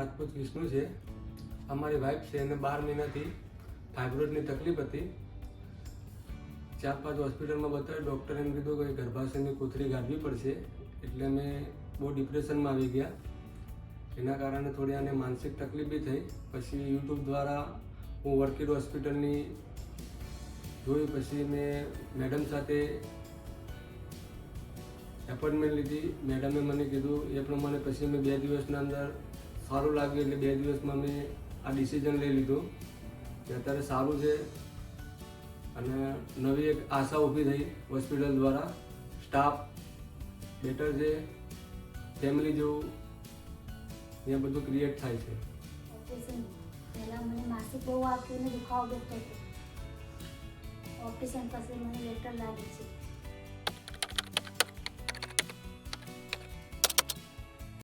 રાજપૂત વિષ્ણુ છે. અમારી વાઈફ છે, એને 12 મહિનાથી ફાઇબ્રોઇડની તકલીફ હતી. 4-5 હોસ્પિટલમાં બતાવ્યું. ડૉક્ટરે એમ કીધું કે ગર્ભાશયની કોથળી ગાળવી પડશે. એટલે અમે બહુ ડિપ્રેશનમાં આવી ગયા. એના કારણે થોડી આને માનસિક તકલીફ બી થઈ. પછી યુટ્યુબ દ્વારા હું વર્કિડ હોસ્પિટલની જોઈ. પછી મેં મેડમ સાથે એપોઇન્ટમેન્ટ લીધી. મેડમે મને કીધું એ પ્રમાણે પછી મેં 2 દિવસના અંદર સારું લાગ્યું. એટલે 2 દિવસમાં મેં આ ડિસિઝન લઈ લીધું કે અત્યારે સારું છે. અને નવી એક આશા ઊભી થઈ હોસ્પિટલ દ્વારા. સ્ટાફ બેટર છે, ફેમિલી જેવું અહીંયા બધું ક્રિએટ થાય છે. ઓપરેશન પહેલાં મને માસિક બહુ આવતું અને દુખાવો બહુ થતો. ઓપરેશન પછી મને બેટર લાગે છે.